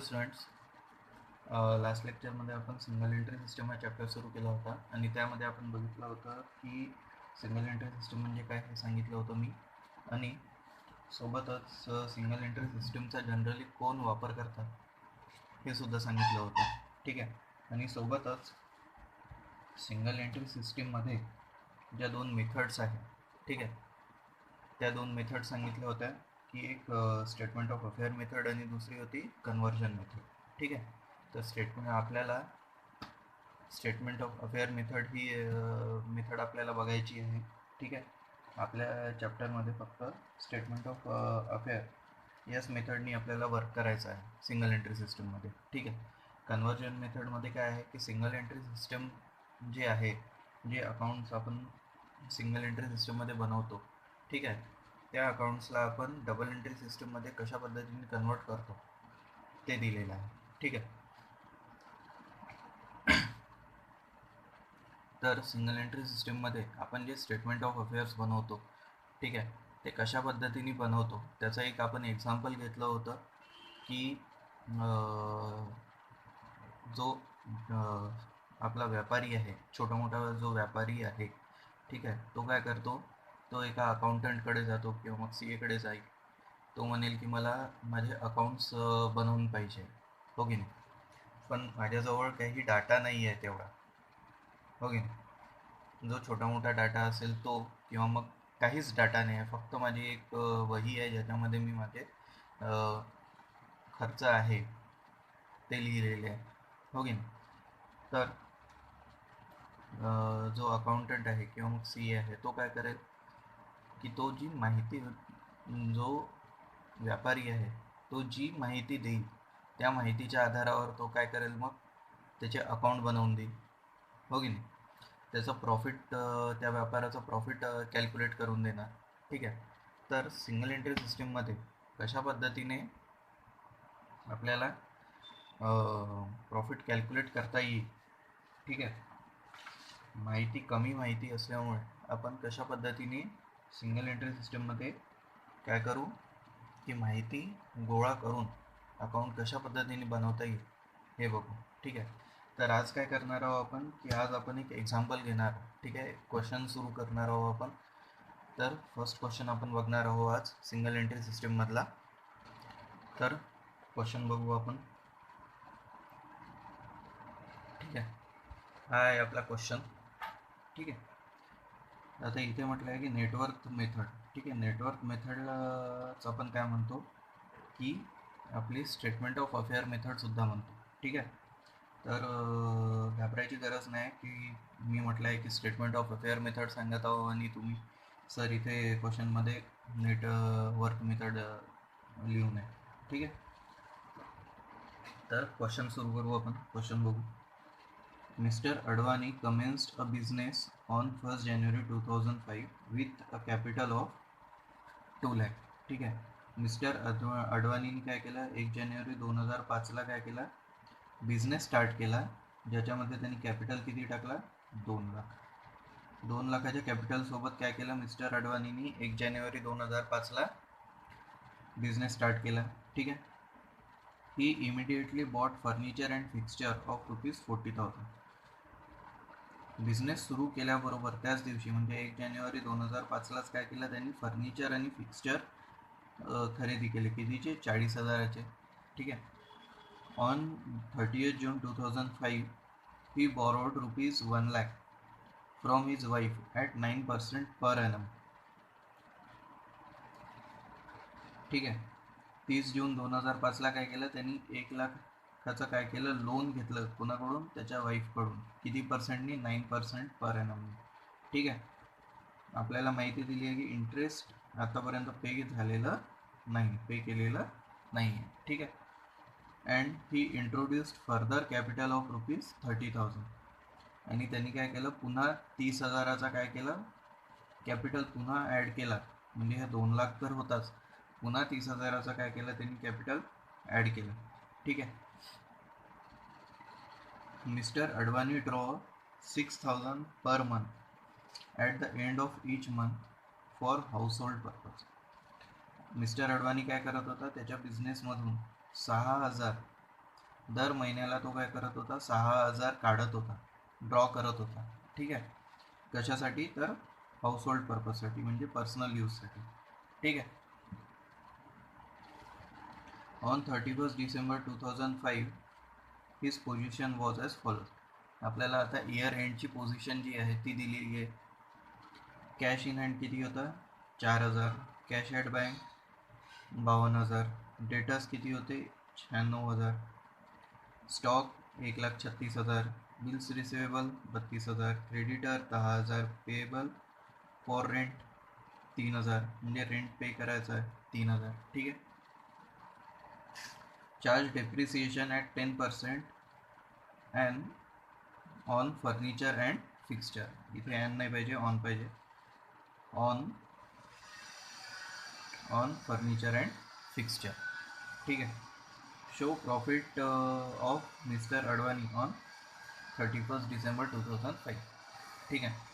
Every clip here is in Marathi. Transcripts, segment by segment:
स्टुडंट्स, लास्ट लेक्चरमध्ये आपण सिंगल एंट्री सिस्टम हा चॅप्टर सुरू केला होता आणि त्यामध्ये आपण बघितलं होतं की सिंगल एंट्री सिस्टम म्हणजे काय हे सांगितलं होतं मी. आणि सोबतच सिंगल एंट्री सिस्टमचा जनरली कोण वापर करतात हे सुद्धा सांगितलं होतं. ठीक आहे. आणि सोबतच सिंगल एंट्री सिस्टीममध्ये ज्या दोन मेथड्स आहेत, ठीक आहे, त्या दोन मेथड सांगितल्या होत्या की एक स्टेटमेंट ऑफ अफेअर मेथड आणि दुसरी होती कन्वर्जन मेथड. ठीक आहे. तर statement of affair method he method आपल्याला बघायची आहे. ठीक आहे. आपल्या चॅप्टरमध्ये फक्त स्टेटमेंट ऑफ अफेअर याच मेथडनी आपल्याला वर्क करायचं आहे सिंगल एंट्री सिस्टममध्ये. ठीक आहे. कन्वर्जन मेथडमध्ये काय आहे की सिंगल एंट्री सिस्टम जे आहे, जे अकाउंट्स आपण सिंगल एंट्री सिस्टममध्ये बनवतो, ठीक आहे, त्या अकाउंट्सला आपण डबल एंट्री सिस्टममध्ये कशा पद्धतीने कन्वर्ट करतो ते दिलेलं आहे. ठीक आहे. तर सिंगल एंट्री सिस्टममध्ये आपण जे स्टेटमेंट ऑफ अफेअर्स बनवतो, ठीक आहे, ते कशा पद्धतीने बनवतो त्याचं एक आपण एक्झाम्पल घेतलं होतं की जो आपला व्यापारी आहे, छोटा मोठा जो व्यापारी आहे, ठीक आहे, तो काय करतो, तो एका अकाउंटंटकडे जातो किंवा मग सी एकडे जाईल. तो म्हणेल की मला माझे अकाउंट्स बनवून पाहिजे, हो की नाही, पण माझ्याजवळ काही डाटा नाही आहे तेवढा, हो की नाही. जो छोटा मोठा डाटा असेल तो, किंवा मग काहीच डाटा नाही आहे, फक्त माझी एक वही आहे ज्याच्यामध्ये मी माझे खर्च आहे ते लिहिलेले आहे, हो की नाही. तर जो अकाउंटंट आहे किंवा मग सी आहे तो काय करेल की तो जी माहिती, जो व्यापारी आहे तो जी माहिती देईल त्या माहितीच्या आधारावर तो काय करेल, मग त्याचे अकाउंट बनवून देईल, हो की नाही. त्याचं प्रॉफिट, त्या व्यापाराचं प्रॉफिट कॅल्क्युलेट करून देणार. ठीक आहे. तर सिंगल एंट्री सिस्टीममध्ये कशा पद्धतीने आपल्याला प्रॉफिट कॅल्क्युलेट करता येईल, ठीक आहे, कमी माहिती असल्यामुळे आपण कशा पद्धतीने सिंगल एंट्री सिस्टममध्ये काय करू की माहिती गोळा करून अकाउंट कशा पद्धतीने बनवता येईल हे बघू. ठीक आहे. तर आज काय करणार आहोत आपण की आज आपण एक एक्झाम्पल घेणार. ठीक आहे. क्वेश्चन सुरू करणार आहोत आपण. तर फर्स्ट क्वेश्चन आपण बघणार आहोत आज सिंगल एंट्री सिस्टममधला. तर क्वेश्चन बघू आपण. ठीक आहे. हा आहे आपला क्वेश्चन. ठीक आहे. आता इथे म्हटलं आहे की नेटवर्क मेथड. ठीक आहे. नेटवर्क मेथडच आपण काय म्हणतो की आपली स्टेटमेंट ऑफ अफेअर मेथडसुद्धा म्हणतो. ठीक आहे. तर घाबरायची गरज नाही की मी म्हटलं आहे की स्टेटमेंट ऑफ अफेअर मेथड सांगत आहो आणि तुम्ही सर इथे क्वेश्चनमध्ये नेटवर्क मेथड लिहू नये. ठीक आहे. तर क्वेश्चन सुरू करू आपण. क्वेश्चन बघू. Mr. Advani commenced a business on 1st January 2005 with a capital of 2 lakh. ठीक आहे. मिस्टर अडवाणीने काय केलं, 1 जानेवारी 2005ला काय केला, बिझनेस स्टार्ट केला, ज्याच्यामध्ये त्यांनी कॅपिटल किती टाकला, 2 लाख. 2 लाखाच्या कॅपिटल सोबत काय केलं मिस्टर अडवाणीने 1 जानेवारी 2005ला बिझनेस स्टार्ट केला. ठीक आहे. ही immediately bought furniture and fixtures of ₹40,000. Business सुरू केल्याबरोबर त्याच दिवशी म्हणजे 1 जानेवारी 2005लाच काय केलं त्यांनी, फर्निचर आणि फिक्स्चर खरेदी केले. कितीचे, 40,000चे. ठीक आहे. On 30th June 2005 he borrowed ₹1 lakh from his wife at 9% per annum. ठीक आहे. 30 जून 2005ला काय केलं त्यांनी, 1 लाखाचं काय केलं, लोन घेतलं. कोणाकडून, त्याच्या वाईफकडून. किती पर्सेंटनी, 9% पर एनम. ठीक आहे. आपल्याला माहिती दिली आहे की इंटरेस्ट आतापर्यंत पे झालेलं नाही, पे केलेलं नाही आहे. ठीक आहे. And he introduced further capital of ₹30,000. आणि त्यांनी काय केलं, पुन्हा 30,000चा काय केलं, कॅपिटल पुन्हा ॲड केला. म्हणजे हे 2 लाख तर होताच, पुन्हा 30,000चा काय केलं त्यांनी, कॅपिटल ॲड केलं. ठीक आहे. Mister Advani draw 6,000 per month at the end of each month for house hold purpose. Mister Advani काय करत होता, त्याच्या बिझनेसमधून 6,000 दर महिन्याला तो काय करत होता, 6,000 काढत होता, ड्रॉ करत होता. ठीक आहे. कशासाठी? तर हाऊस होल्ड पर्पजसाठी, म्हणजे पर्सनल यूजसाठी. ठीक आहे. On 31 December 2005 his position was as follows. आपल्याला आता इयर एंडची पोझिशन जी आहे ती दिलेली आहे. कॅश इन हँड किती होता? 4,000. Cash at bank 52,000. डेटर्स किती होते? 96,000. Stock 1,36,000. Bills receivable 32,000. Creditor 10,000. Payable for rent 3,000, म्हणजे रेंट पे करायचं आहे 3,000. ठीक आहे. Charge depreciation at 10% and on furniture and fixture. इथे अँड नाही पाहिजे, ऑन पाहिजे. On furniture and fixture. ठीक आहे. Show profit of mister Advani on 31 December 2005. ठीक आहे.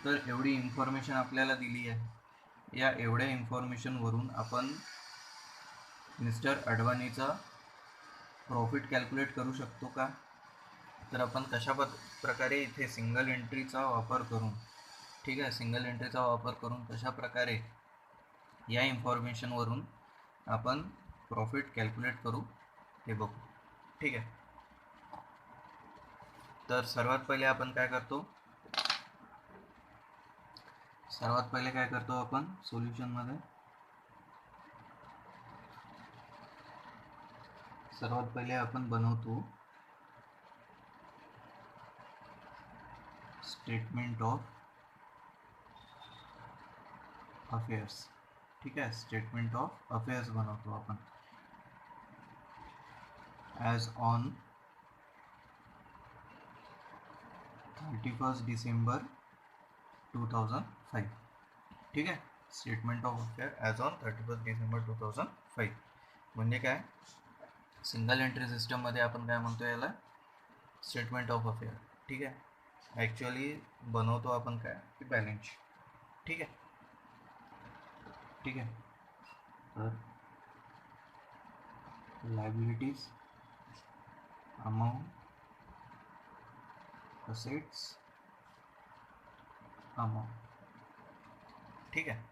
तर एवढी इन्फॉर्मेशन आपल्याला दिली आहे. या एवढ्या इन्फॉर्मेशनवरून आपण मिस्टर अडवाणीचा प्रॉफिट कॅल्क्युलेट करू शकतो का? तर आपण कशा प्रकारे इथे सिंगल एंट्रीचा वापर करून, ठीक आहे, सिंगल एंट्रीचा वापर करून कशा प्रकारे या इन्फॉर्मेशनवरून आपण प्रॉफिट कॅल्क्युलेट करू हे बघू. ठीक आहे. तर सर्वात पहिले आपण काय करतो आपण सोल्युशनमध्ये सर्वात पहिले आपण बनवतो स्टेटमेंट ऑफ अफेअर्स. ठीक आहे. स्टेटमेंट ऑफ अफेअर्स बनवतो आपण. As on 31 December 2005. ठीक आहे. Statement of affair as on 31 December 2005 म्हणजे काय? सिंगल एंट्री सिस्टममध्ये आपण काय म्हणतो याला? Statement of affair. ठीक आहे. ॲक्च्युअली बनवतो आपण काय की बॅलन्स शीट. ठीक आहे. ठीक आहे. तर लायबिलिटीज, अमाऊंट, असेट्स, अमाऊंट. ठीक आहे.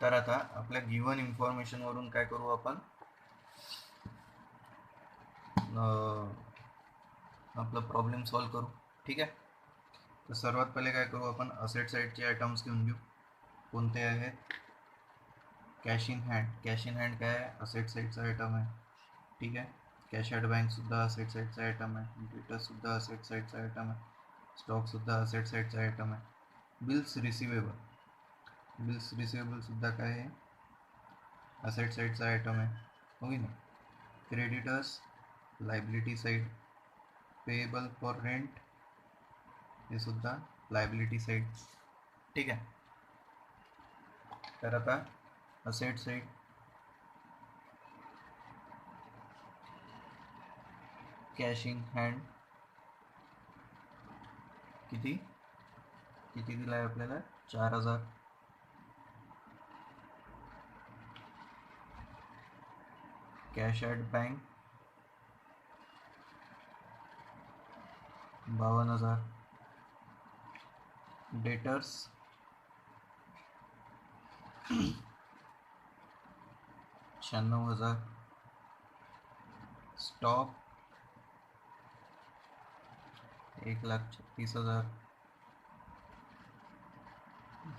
तर आता आपल्या गिव्हन इन्फॉर्मेशनवरून काय करू आपण? आपला प्रॉब्लेम सॉल्व करू. ठीक आहे. तर सर्वात पहिले काय करू आपण? असेट साईडचे आयटम्स घेऊन घेऊ. कोणते आहेत? Cash in hand. Cash in hand काय आहे? असेट साईडचा आयटम आहे. ठीक आहे. कॅश ॲट बँकसुद्धा असेट साईडचा आयटम आहे. डेटर्ससुद्धा असेट साईडचा आयटम आहे. स्टॉकसुद्धा असेट साईडचा आयटम आहे. बिल्स रिसिवेबल सुद्धा काय आहे? असेट साईडचा आयटम आहे. हो की नाही? Creditors liability side. Payable for rent हे सुद्धा लायबिलिटी साईड. ठीक आहे. तर आता asset side, cash in hand किती दिला आहे आपल्याला? 4,000. Cash at bank 52,000. Debtors 96,000. Stock 1,36,000.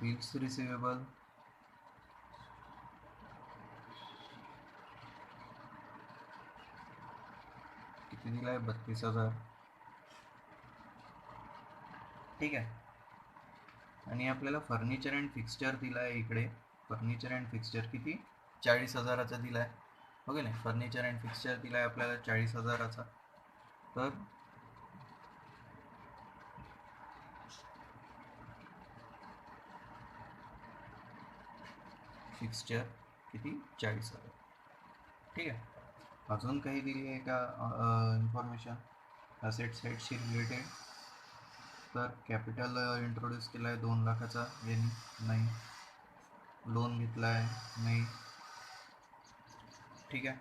Bills receivable किती दिला आहे? 32,000. ठीक आहे. आणि आपल्याला फर्निचर अँड फिक्स्चर दिला आहे इकडे. फर्निचर अँड फिक्स्चर किती? 40,000चा दिला आहे. ओके नाही? फर्निचर अँड फिक्स्चर दिला आहे आपल्याला 40,000चा. तर फिक्स्चर किती? 40,000. ठीक आहे. अजून काही दिली आहे का इन्फॉर्मेशन असेट साईडशी रिलेटेड? तर कॅपिटल इंट्रोड्यूस केला आहे 2 लाखाचा यांनी नाही. लोन घेतला आहे नाही. ठीक आहे.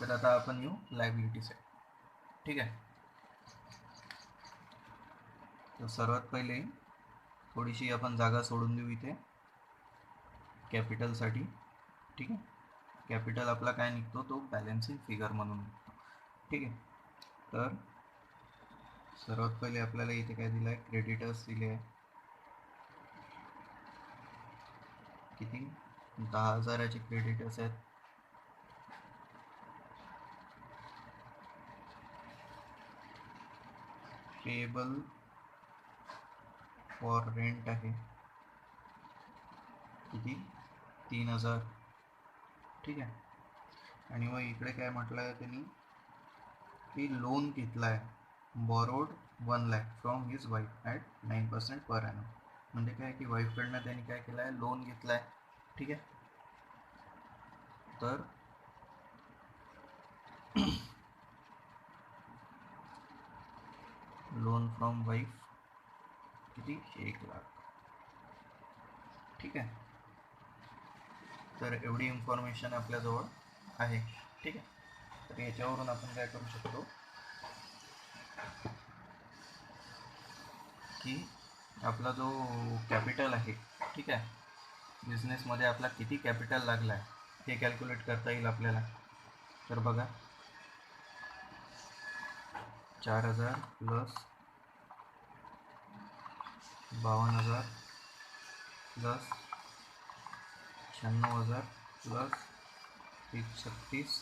तर आता आपण येऊ लायबिलिटी साईड. ठीक आहे. तर सर्वात पहिले थोडीशी आपण जागा सोडून देऊ इथे कॅपिटलसाठी. ठीक आहे. कॅपिटल आपला काय निघतो, तो बॅलन्सिंग फिगर म्हणून निघतो. ठीक आहे. तर सर्वात पहिले आपल्याला इथे काय दिलं आहे, क्रेडिटर्स दिले आहे. किती, 10,000चे क्रेडिटर्स आहेत. पेबल फॉर रेंट आहे किती, 3,000. ठीक आहे. आणि मग इकडे काय म्हटलं आहे त्यांनी की लोन घेतला आहे, borrowed 1 lakh from his wife at 9% per annum. म्हणजे काय की वाईफकडनं त्यांनी काय केलं आहे, लोन घेतला आहे. ठीक आहे. तर लोन फ्रॉम वाईफ किती, 1 लाख. ठीक आहे. तर एवढी इन्फॉर्मेशन आपल्याजवळ आहे. ठीक आहे. तर याच्यावरून आपण काय करू शकतो की आपला जो कॅपिटल आहे, ठीक आहे, बिझनेसमध्ये आपला किती कॅपिटल लागला आहे हे कॅल्क्युलेट करता येईल आपल्याला. तर बघा, 4,000 प्लस 52,000 प्लस 96,000 प्लस 36,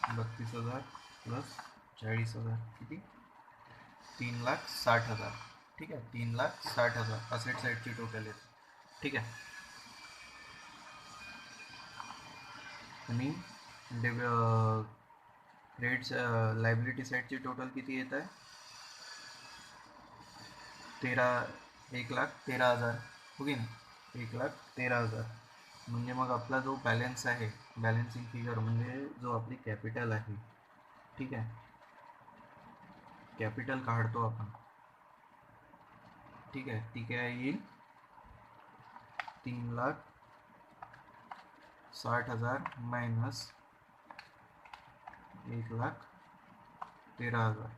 32,000 प्लस 40,000 किती, 3,60,000. ठीक आहे. 3,60,000 असेट साईडची टोटल येते. ठीक आहे. आणि क्रेडिट्स लायबिलिटी साईडची टोटल किती येत आहे, 1,13,000. हो की नाही, 1,13,000. म्हणजे मग आपला जो बॅलन्स आहे, बॅलन्सिंग फिगर म्हणजे जो आपली कॅपिटल आहे, ठीक आहे, कॅपिटल काढतो आपण. ठीक आहे. ती काय येईल, 3,60,000 मायनस 1,13,000,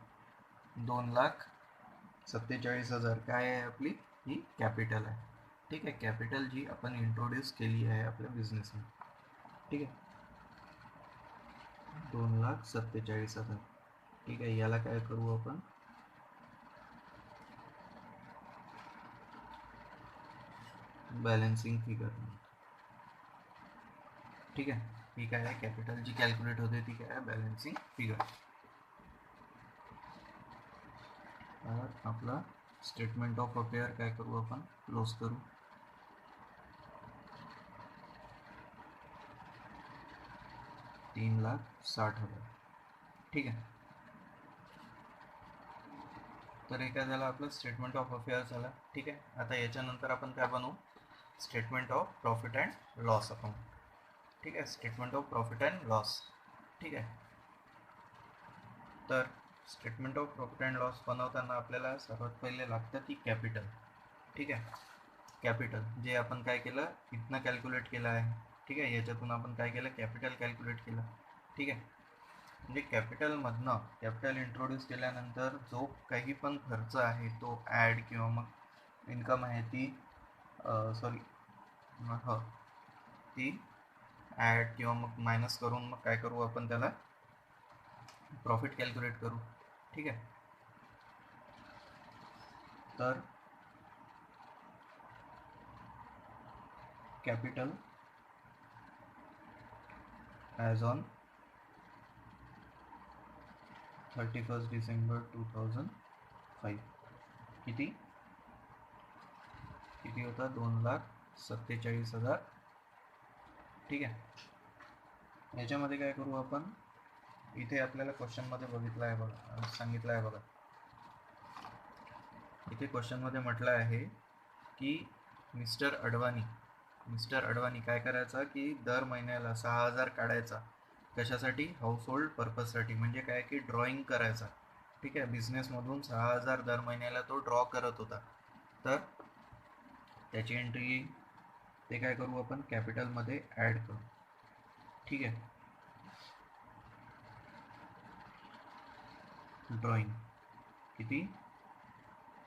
2,47,000 काय आहे आपली, ही कॅपिटल आहे. ठीक आहे. कॅपिटल जी आपण इंट्रोड्यूस केली आहे आपल्या बिझनेसमध्ये. ठीक आहे. 2,47,000. ठीक आहे. याला काय करू आपण, बॅलन्सिंग फिगर. ठीक आहे. ही काय आहे, कॅपिटल जी कॅल्क्युलेट होते ती काय आहे, बॅलन्सिंग फिगर. आपला स्टेटमेंट ऑफ अफेअर काय करू आपण, क्लोज करू. $3,60,000. ठीक आहे. तर हे काय झालं, आपलं स्टेटमेंट ऑफ अफेअर झाला. ठीक आहे. आता याच्यानंतर आपण काय बनवू, statement of profit and loss account. ठीक आहे. Statement of profit and loss. ठीक आहे. तर statement of profit and loss बनवताना आपल्याला सर्वात पहिले लागतं की कॅपिटल. ठीक आहे. कॅपिटल जे आपण काय केलं, इथनं कॅल्क्युलेट केलं आहे. ठीक आहे. याच्यातून आपण काय केलं, कॅपिटल कॅल्क्युलेट केलं. ठीक आहे. म्हणजे कॅपिटलमधनं कॅपिटल इंट्रोड्यूस केल्यानंतर जो काही पण खर्च आहे तो ॲड किंवा मग इन्कम आहे ती सॉरी ती ॲड किंवा मग मायनस करून मग काय करू आपण, त्याला प्रॉफिट कॅल्क्युलेट करू. ठीक आहे. तर कॅपिटल ॲज ऑन 31 डिसेंबर 2005 किती होता, 2,47,000. ठीक आहे. याच्यामध्ये काय करू आपण, इथे आपल्याला क्वेश्चनमध्ये बघितलं आहे बघा, सांगितलं आहे बघा, इथे क्वेश्चनमध्ये म्हटलं आहे की मिस्टर अडवाणी काय करायचा की दर महिन्याला 6,000 काढायचा. कशासाठी, हाऊस होल्ड पर्पजसाठी. म्हणजे काय की ड्रॉइंग करायचा. ठीक आहे. बिझनेसमधून 6,000 दर महिन्याला तो ड्रॉ करत होता. तर त्याची एंट्री ते काय करू आपण कॅपिटलमध्ये ॲड करू. ठीक आहे. ड्रॉइंग किती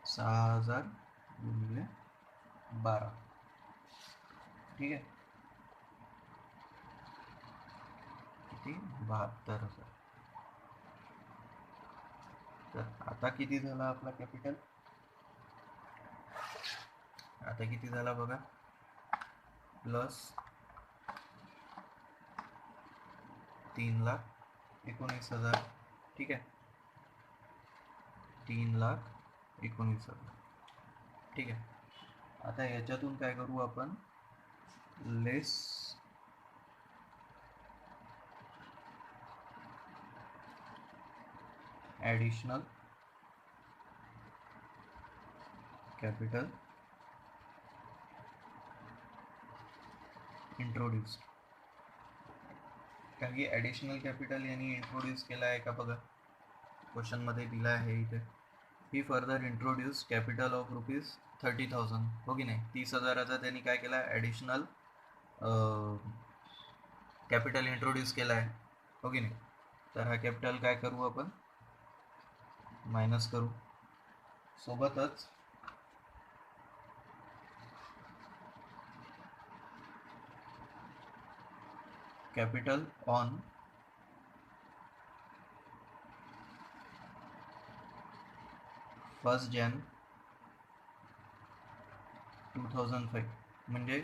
6000 गुणिले 12. ठीक आहे. किती 72,000. तर आता किती झाला आपला कॅपिटल, आता किती झाला बघा, प्लस 3,19,000. ठीक आहे. 3,19,000. ठीक आहे. आता याच्यातून काय करू आपण, लेस ॲडिशनल कॅपिटल इंट्रोड्यूस. काही ॲडिशनल कॅपिटल यांनी इंट्रोड्यूस केला आहे का बघा, क्वेश्चनमध्ये दिला आहे इथे. ही फर्दर इंट्रोड्यूस कॅपिटल ऑफ ₹30,000. हो की नाही, 30,000चा त्यांनी काय केला, ॲडिशनल कॅपिटल इंट्रोड्यूस केला आहे. हो की नाही. तर हा कॅपिटल काय करू आपण, मायनस करू. सोबतच कॅपिटल ऑन फर्स्ट जॅन 2005, म्हणजे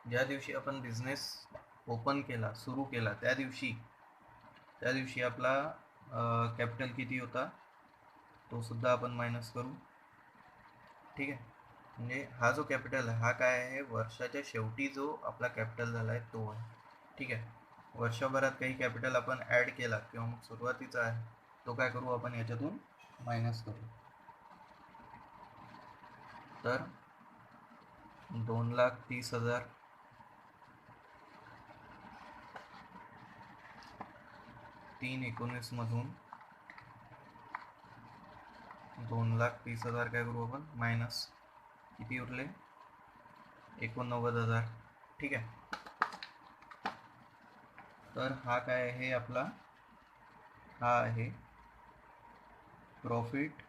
ज्या दिवशी आपण बिझनेस ओपन केला, सुरू केला, त्या दिवशी आपला कॅपिटल किती होता तो सुद्धा आपण मायनस करू. ठीक आहे. म्हणजे हा जो कॅपिटल आहे हा काय आहे, वर्षाच्या शेवटी जो आपला कॅपिटल झाला आहे तो आहे. ठीक आहे. वर्षभरात काही कॅपिटल आपण ॲड केला किंवा मग सुरुवातीचा आहे तो काय करू आपण याच्यातून मायनस करू. तर 2,30,000 3/19 मधून 2,30,000 काय करू आपण मायनस, किती उरले 89,000. ठीक आहे. तर हा काय आहे आपला, हा आहे प्रॉफिट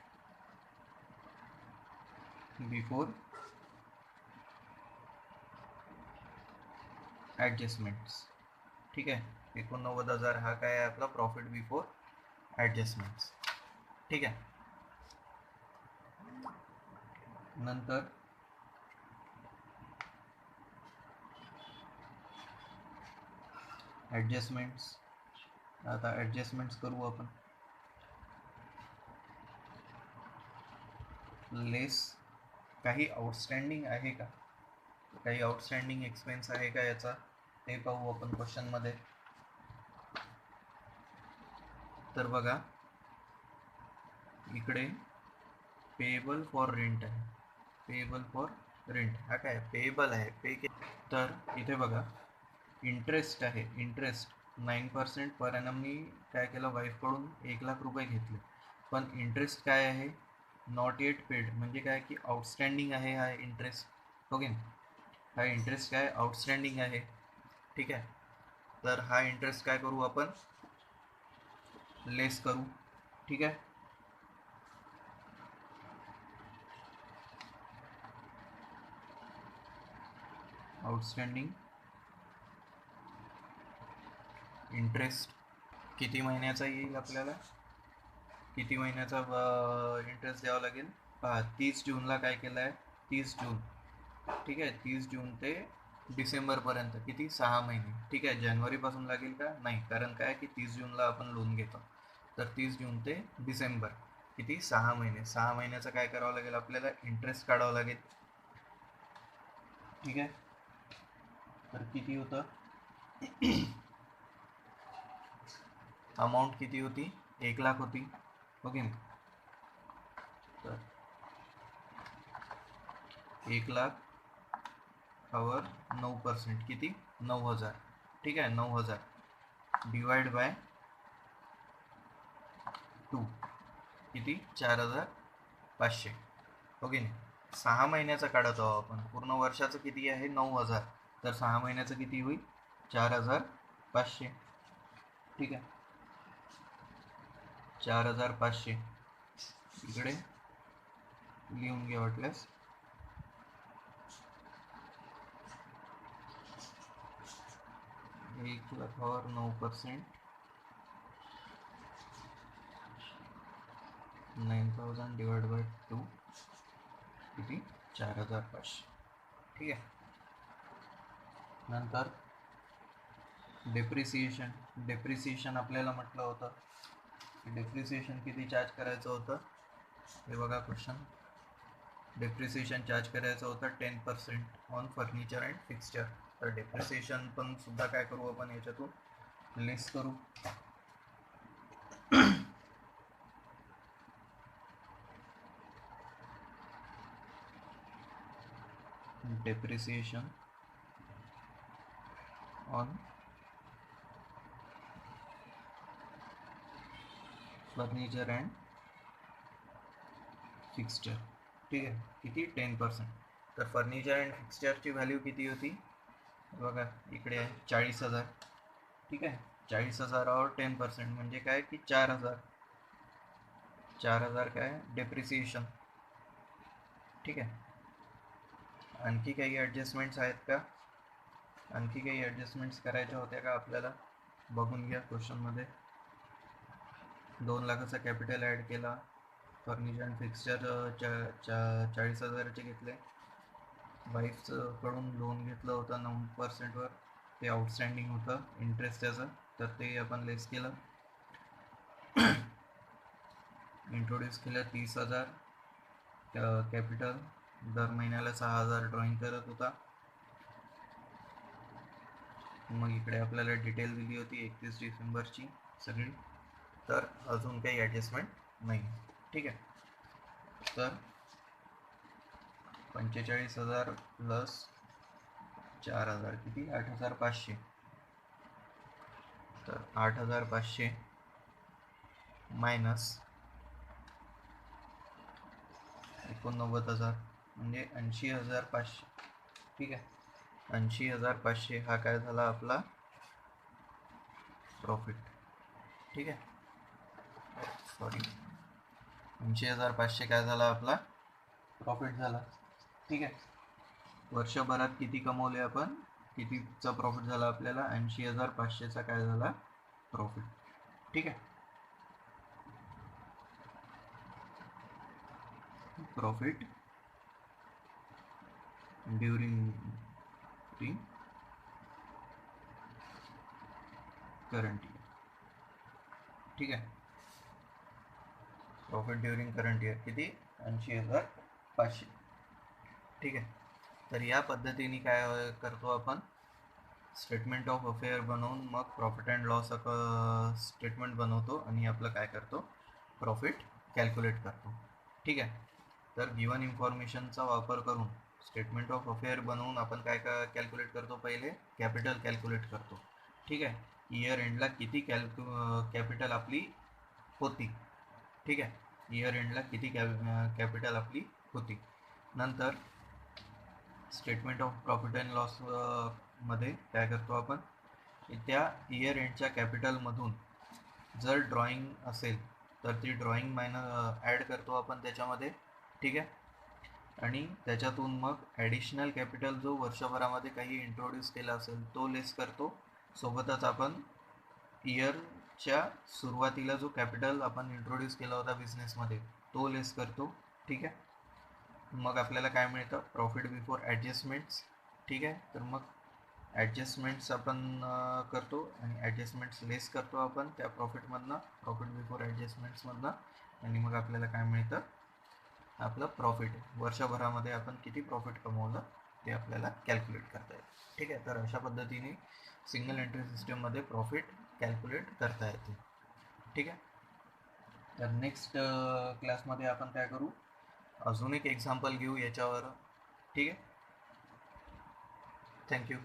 बिफोर ॲडजस्टमेंट्स. ठीक आहे. 89,000 हा काय आहे आपला प्रॉफिट बिफोर ॲडजस्टमेंट्स. ठीक आहे. नंतर ॲडजस्टमेंट्स, आता ॲडजस्टमेंट्स करू आपण. लेस काही आउटस्टँडिंग आहे का, काही आउटस्टँडिंग एक्सपेन्स आहे का याचा, ते पाहू आपण क्वेश्चनमध्ये. तर बघा इकडे पेएबल फॉर रेंट आहे, पेएबल फॉर रेंट हा काय पेएबल आहे, पे के. तर इथे बघा इंटरेस्ट आहे, इंटरेस्ट 9% पर ॲनमनी काय केलं, वाईफकडून 1,00,000 रुपये घेतले, पण इंटरेस्ट काय आहे, नॉट येट पेड, म्हणजे काय की आउटस्टँडिंग आहे हा इंटरेस्ट. ओके, हा इंटरेस्ट काय आउटस्टँडिंग आहे. ठीक आहे. तर हा इंटरेस्ट काय करू आपण, लेस करू. ठीक आहे. आउटस्टँडिंग इंटरेस्ट किती महिन्याचा येईल आपल्याला, किती महिन्याचा इंटरेस्ट द्यावा लागेल पहा. 30 जूनला काय केलं आहे, 30 जून. ठीक आहे. 30 जून ते डिसेंबरपर्यंत किती 6 महिने. ठीक आहे. जानेवारीपासून लागेल का, नाही, कारण काय की 30 जूनला आपण लोन घेतो. तर 30 जून ते डिसेंबर किती 6 महिने. 6 महिन्याचं काय करावं लागेल आपल्याला, इंटरेस्ट काढावं लागेल. ठीक आहे. तर किती होतं, अमाऊंट किती होती, 1,00,000 होती. ओके. तर 1,00,000 वर 9% किती 9,000. ठीक आहे. 9,000 डिवाइड बाय 2 किती 4,500. ओके. 6 महिन्याचं काढत आहोत आपण. पूर्ण वर्षाचं किती आहे? 9,000. तर 6 महिन्याचं किती होईल? 4,500. ठीक आहे, 4,500 इकडे लिहून घ्या वाटल्यास. एक लाखावर 9%, 9,000 डिवाइड बाय 2 किती? 4,500. ठीक आहे. नंतर डेप्रिसिएशन आपल्याला म्हटलं होतं, डेप्रिसिएशन किती चार्ज करायचं होतं? हे बघा क्वेश्चन. डेप्रिसिएशन चार्ज करायचं होतं 10% ऑन फर्निचर अँड फिक्स्चर. तर डेप्रिसिएशन पण सुद्धा काय करू आपण याच्यातून लेस करू. Depreciation on furniture and fixture. ठीक आहे, किती? 10%. तर फर्निचर अँड फिक्स्चरची व्हॅल्यू किती होती? बघा इकडे आहे 40,000. ठीक आहे, 40,000वर 10% म्हणजे काय की 4,000. 4,000 काय डेप्रिसिएशन. ठीक आहे. आणखी काही ॲडजस्टमेंट्स आहेत का? आणखी काही ॲडजस्टमेंट्स करायच्या होत्या का आपल्याला? बघून घ्या क्वेश्चनमध्ये. 2 लाखाचा कॅपिटल ॲड केला. फर्निचर अँड फिक्स्चर 40,000चे घेतले. वाईफकडून लोन घेतलं होतं 9%वर. ते आउटस्टँडिंग होतं इंटरेस्ट त्याचं, तर ते आपण लेस केलं. इंट्रोड्यूस केलं 30,000 कॅपिटल. दर महिन्याला 6,000 ड्रॉइंग करत होता. मग इकडे आपल्याला डिटेल दिली होती 31 डिसेंबरची सगळी. तर अजून काही ॲडजस्टमेंट नाही. ठीक आहे. तर 45,000 प्लस 4,000 किती? 8,500. तर 8,500 मायनस 89,000 म्हणजे 80,500. ठीक आहे, 80,500 हा काय झाला आपला प्रॉफिट. ठीक आहे, सॉरी, 80,500 काय झाला आपला प्रॉफिट झाला. ठीक आहे, वर्षभरात किती कमवले आपण, कितीचा प्रॉफिट झाला आपल्याला? 80,500चा काय झाला प्रॉफिट. ठीक आहे, प्रॉफिट ड्युरिंग करंट इयर. ठीक आहे, प्रॉफिट ड्युरिंग करंट इयर किती? 80,500. ठीक आहे, तर या पद्धतीने काय करतो आपण? स्टेटमेंट ऑफ अफेअर बनवून मग प्रॉफिट अँड लॉस स्टेटमेंट बनवतो आणि आपलं काय करतो? प्रॉफिट कॅल्क्युलेट करतो. ठीक आहे, तर गिवन इन्फॉर्मेशनचा वापर करून स्टेटमेंट ऑफ अफेअर बनवून आपण काय कॅल्क्युलेट करतो? पहिले कॅपिटल कॅल्क्युलेट करतो. ठीक आहे, इयर एंडला किती कॅपिटल आपली होती. ठीक आहे, इयर एंडला किती कॅपिटल आपली होती. नंतर statement of profit and loss मध्ये काय करतो आपण? त्या इयर एंडच्या कॅपिटलमधून जर ड्रॉइंग असेल तर ती ड्रॉइंग ॲड करतो आपण त्याच्यामध्ये. ठीक आहे, आणि त्याच्यातून मग ॲडिशनल कॅपिटल जो वर्षभरामध्ये काही इंट्रोड्यूस केला असेल तो लेस करतो. सोबतच आपण इयरच्या सुरुवातीला जो कॅपिटल आपण इंट्रोड्यूस केला होता बिझनेसमध्ये तो लेस करतो. ठीक आहे, मग आपल्याला काय मिळतं? Profit before adjustments. ठीक आहे, तर मग ॲडजस्टमेंट्स आपण करतो आणि ॲडजस्टमेंट्स लेस करतो आपण त्या प्रॉफिटमधनं, प्रॉफिट बिफोर ॲडजस्टमेंट्समधनं, आणि मग आपल्याला काय मिळतं? आपलं प्रॉफिट. वर्षभरामध्ये आपण किती प्रॉफिट कमवलं ते आपल्याला कॅल्क्युलेट करता येईल. ठीक आहे, तर अशा पद्धतीने सिंगल एंट्री सिस्टममध्ये प्रॉफिट कॅल्क्युलेट करता येते. ठीक आहे, तर नेक्स्ट क्लासमध्ये आपण काय करू? अजून एक एक्झाम्पल घेऊ याच्यावर. ठीक आहे, थँक्यू.